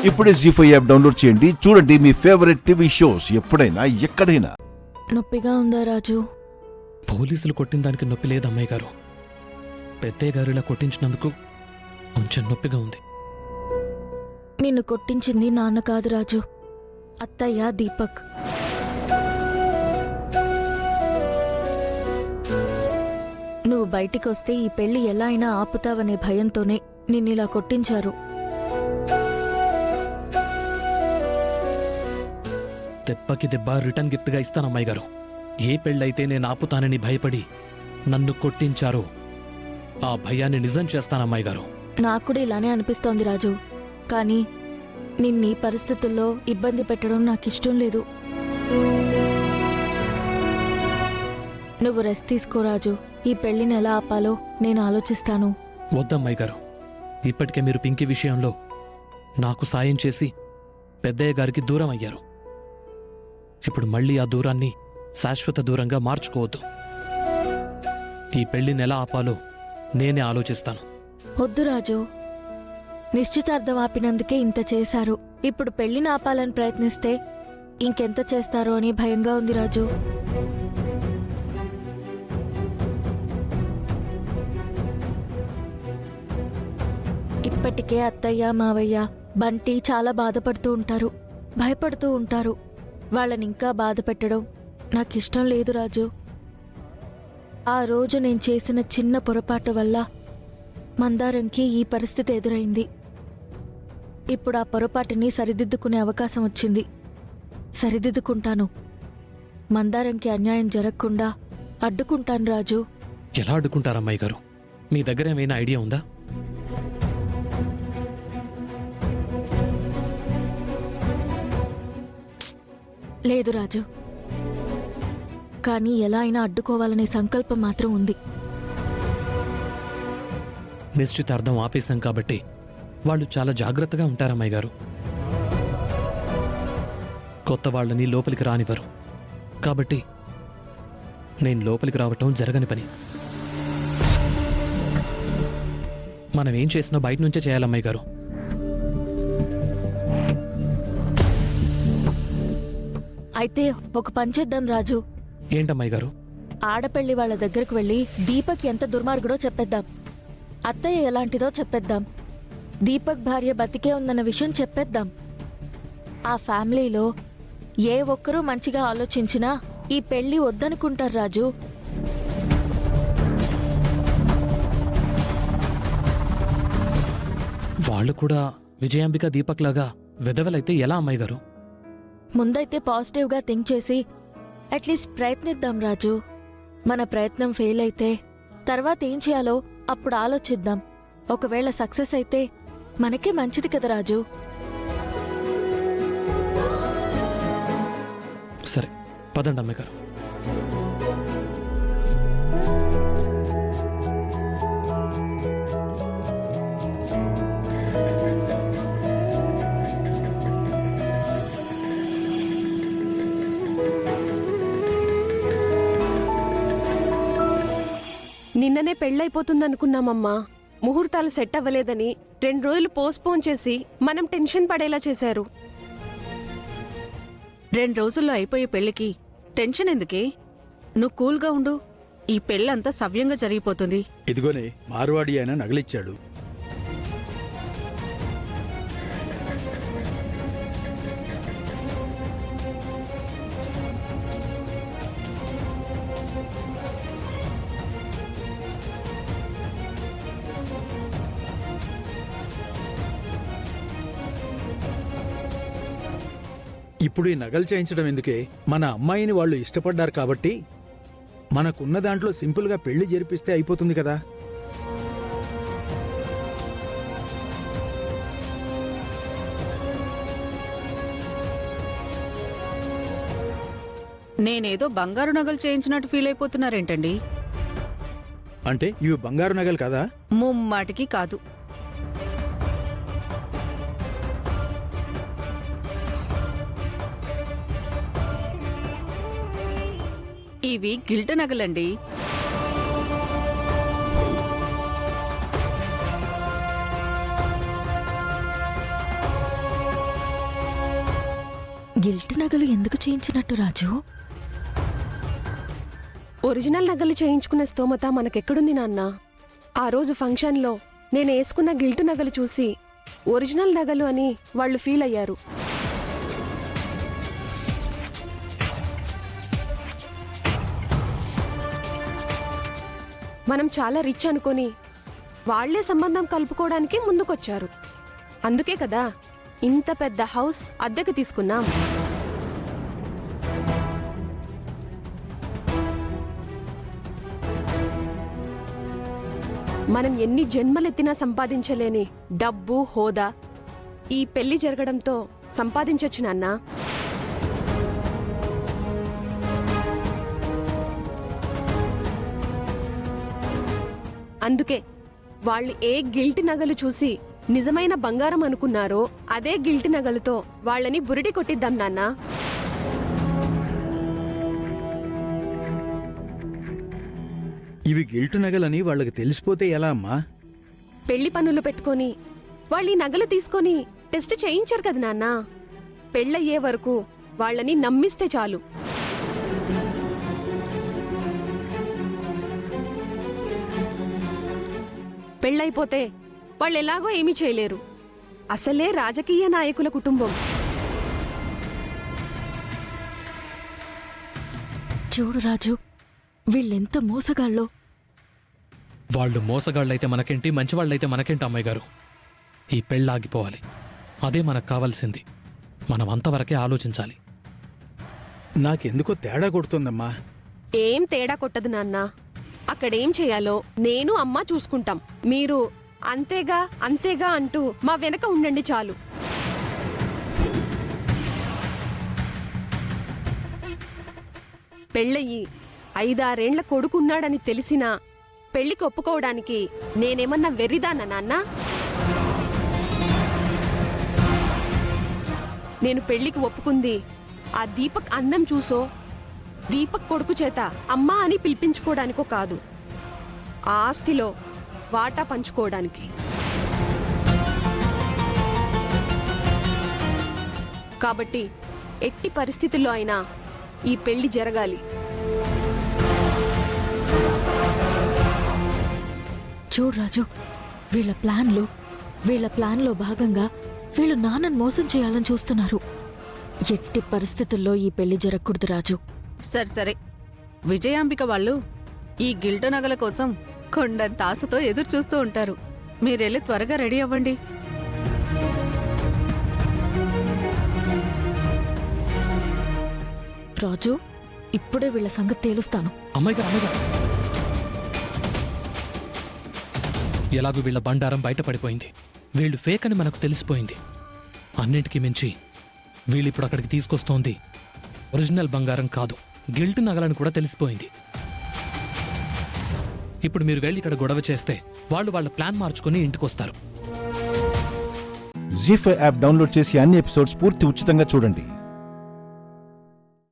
ఇప్పుడే జీ5 app download చేయండి. చూడండి మీ ఫేవరెట్ టీవీ షోస్ ఎప్పుడైనా ఎక్కడైనా. నొప్పిగా ఉందా రాజు? పోలీసులు కొట్టిన దానికి నొప్పి లేదు అమ్మాయి గారు. పెద్దయ్య గారు ఇలా కొట్టించినందుకు కొంచెం నొప్పిగా ఉంది. నిన్ను కొట్టించింది నాన్న కాదు రాజు, అత్తయ్య దీపక్. నువ్వు బయటికొస్తే ఈ పెళ్లి ఎలా అయినా ఆపుతావనే భయంతోనే నిన్నిలా కొట్టించారు. దెబ్బకి దెబ్బ రిటర్న్ గిఫ్ట్గా ఇస్తాను అమ్మాయి గారు. ఏ పెళ్ళైతే నేను ఆపుతానని భయపడి నన్ను కొట్టించారో ఆ భయాన్ని నిజం చేస్తానమ్మాయి గారు. నాకు కూడా ఇలానే అనిపిస్తోంది రాజు, కానీ నిన్నీ పరిస్థితుల్లో ఇబ్బంది పెట్టడం నాకిష్టం లేదు. నువ్వు రెస్ట్ తీసుకో రాజు. ఈ పెళ్లిని ఎలా ఆపాలో నేను ఆలోచిస్తాను. వద్దమ్మాయి గారు, ఇప్పటికే మీరు పింకీ విషయంలో నాకు సాయం చేసి పెద్దయ్య గారికి దూరం అయ్యారు. ఇప్పుడు మళ్ళీ ఆ దూరాన్ని శాశ్వత దూరంగా మార్చుకోవద్దు. ఈ పెళ్లిని ఎలా ఆపాలో నేనే ఆలోచిస్తాను. వద్దు రాజు, నిశ్చితార్థం ఆపినందుకే ఇంత చేశారు. ఇప్పుడు పెళ్లిని ఆపాలని ప్రయత్నిస్తే ఇంకెంత చేస్తారో అని భయంగా ఉంది రాజు. ఇప్పటికే అత్తయ్య మావయ్య బంటి చాలా బాధపడుతూ ఉంటారు, భయపడుతూ ఉంటారు. వాళ్ళని ఇంకా బాధ పెట్టడం నాకిష్టం లేదు రాజు. ఆ రోజు నేను చేసిన చిన్న పొరపాటు వల్ల మందారంకి ఈ పరిస్థితి ఎదురైంది. ఇప్పుడు ఆ పొరపాటుని సరిదిద్దుకునే అవకాశం వచ్చింది. సరిదిద్దుకుంటాను. మందారంకి అన్యాయం జరగకుండా అడ్డుకుంటాను రాజు. ఎలా అడ్డుకుంటారమ్మాయి గారు? మీ దగ్గర ఏమైనా ఐడియా ఉందా? లేదు రాజు, కానీ ఎలా అయినా అడ్డుకోవాలనే సంకల్పం మాత్రం ఉంది. నిశ్చితార్థం ఆపేశాం కాబట్టి వాళ్ళు చాలా జాగ్రత్తగా ఉంటారమ్మాయి గారు. కొత్త వాళ్ళని లోపలికి రానివ్వరు. కాబట్టి నేను లోపలికి రావటం జరగని పని. మనం ఏం చేసినా బయట నుంచే చేయాలమ్మాయి గారు. అయితే ఒక పని చేద్దాం రాజు. ఏంటమ్మాయి గారు? ఆడపెళ్లి వాళ్ళ దగ్గరకు వెళ్ళి దీపక్ ఎంత దుర్మార్గుడో చెప్పేద్దాం. అత్తయ్య ఎలాంటిదో చెప్పేద్దాం. దీపక్ భార్య బతికే ఉందన్న విషయం చెప్పేద్దాం. ఆ ఫ్యామిలీలో ఏ ఒక్కరూ మంచిగా ఆలోచించినా ఈ పెళ్లి వద్దనుకుంటారు రాజు. వాళ్ళు కూడా విజయాంబిక దీపక్ లాగా వెదవలైతే ఎలా అమ్మాయి గారు? ముందైతే పాజిటివ్గా థింక్ చేసి అట్లీస్ట్ ప్రయత్నిద్దాం రాజు. మన ప్రయత్నం ఫెయిల్ అయితే తర్వాత ఏం చేయాలో అప్పుడు ఆలోచిద్దాం. ఒకవేళ సక్సెస్ అయితే మనకే మంచిది కదా రాజు. సరే పదండి అమ్మాయి గారు. నిన్ననే పెళ్ళైపోతుందనుకున్నామమ్మా. ముహూర్తాలు సెట్ అవ్వలేదని 2 రోజులు పోస్ట్పోన్ చేసి మనం టెన్షన్ పడేలా చేశారు. 2 రోజుల్లో అయిపోయే పెళ్లికి టెన్షన్ ఎందుకే? నువ్వు కూల్గా ఉండు. ఈ పెళ్ళంతా సవ్యంగా జరిగిపోతుంది. ఇదిగోనే మార్వాడి ఆయన నగలిచ్చాడు. ఇప్పుడు ఈ నగలు చేయించడం ఎందుకే? మన అమ్మాయిని వాళ్ళు ఇష్టపడ్డారు కాబట్టి మనకున్న దాంట్లో సింపుల్గా పెళ్లి జరిపిస్తే అయిపోతుంది కదా. నేనేదో బంగారు నగలు చేయించినట్టు ఫీల్ అయిపోతున్నారేంటండి? అంటే ఇవి బంగారు నగలు కదా? ముమ్మాటికి కాదు. ఇవి గిల్ట్ నగలండి. గిల్ట్ నగలు ఎందుకు చేయించినట్టు రాజు? ఒరిజినల్ నగలు చేయించుకునే స్తోమత మనకెక్కడుంది నాన్న? ఆ రోజు ఫంక్షన్లో నేను వేసుకున్న గిల్టు నగలు చూసి ఒరిజినల్ నగలు అని వాళ్ళు ఫీల్ అయ్యారు. మనం చాలా రిచ్ అనుకొని వాళ్లే సంబంధం కలుపుకోవడానికి ముందుకొచ్చారు. అందుకే కదా ఇంత పెద్ద హౌస్ అద్దెకు తీసుకున్నాం. మనం ఎన్ని జన్మలెత్తినా సంపాదించలేని డబ్బు, హోదా ఈ పెళ్లి జరగడంతో సంపాదించొచ్చు నాన్నా. అందుకే వాళ్ళు ఏ గిల్ట్ నగలు చూసి నిజమైన బంగారం అనుకున్నారో అదే గిల్ట్ నగలతో వాళ్ళని బురిడి కొట్టిద్దాం నాన్నా. ఇవి గిల్టు నగలని వాళ్ళకి తెలిసిపోతే ఎలా అమ్మా? పెళ్లి పనులు పెట్టుకొని వాళ్ళు ఈ నగలు తీసుకొని టెస్ట్ చేయించారు కదా నాన్నా. పెళ్ళయ్యే వరకు వాళ్ళని నమ్మిస్తే చాలు. పెళ్ళైపోతే వాళ్ళు ఎలాగో ఏమీ చేయలేరు. అసలే రాజకీయ నాయకుల కుటుంబం. చూడు రాజు, వీళ్ళెంత మోసగాళ్ళో. వాళ్ళు మోసగాళ్ళైతే మనకేంటి, మంచివాళ్ళైతే మనకేంటి అమ్మాయి గారు? ఈ పెళ్ళాగిపోవాలి, అదే మనకు కావాల్సింది. మనం అంతవరకే ఆలోచించాలి. నాకెందుకో తేడా కొడుతుందమ్మా. ఏం తేడా కొట్టదు నాన్నా. అక్కడేం చేయాలో నేను అమ్మ చూసుకుంటాం. మీరు అంతేగా అంతేగా అంటూ మా వెనక ఉండండి చాలు. పెళ్ళయి 5-6 ఏళ్ల కొడుకున్నాడని తెలిసినా పెళ్లికి ఒప్పుకోవడానికి నేనేమన్నా వెర్రిదానా నాన్నా? నేను పెళ్లికి ఒప్పుకుంది ఆ దీపక్ అందం చూసో, దీపక్ కొడుకు చేత అమ్మా అని పిలిపించుకోవడానికో కాదు, ఆ ఆస్తిలో వాటా పంచుకోవడానికి. కాబట్టి ఎట్టి పరిస్థితుల్లో అయినా ఈ పెళ్లి జరగాలి. చూడు రాజు, వీళ్ళ ప్లాన్లో భాగంగా వీళ్ళు నాన్నను మోసం చేయాలని చూస్తున్నారు. ఎట్టి పరిస్థితుల్లో ఈ పెళ్లి జరగకూడదు రాజు. సరే విజయాంబిక వాళ్ళు ఈ గిల్టు నగల కోసం కొండంత ఆశతో ఎదురు చూస్తూ ఉంటారు. మీరెళ్ళి త్వరగా రెడీ అవ్వండి. రాజు, ఇప్పుడే వీళ్ళ సంగతి తేలుస్తాను. అమ్మాయి గారు, ఎలాగూ వీళ్ళ బండారం బయటపడిపోయింది. వీళ్ళు ఫేక్ అని మనకు తెలిసిపోయింది. అన్నింటికీ మించి వీళ్ళిప్పుడు అక్కడికి తీసుకొస్తోంది ఒరిజినల్ బంగారం కాదు, గిల్ట్ నగలని కూడా తెలిసిపోయింది. ఇప్పుడు మీరు వెళ్ళి ఇక్కడ గొడవ చేస్తే వాళ్ళు వాళ్ళ ప్లాన్ మార్చుకుని ఇంటికొస్తారు. జీ5 యాప్ డౌన్లోడ్ చేసి అన్ని ఎపిసోడ్స్ పూర్తి ఉచితంగా చూడండి.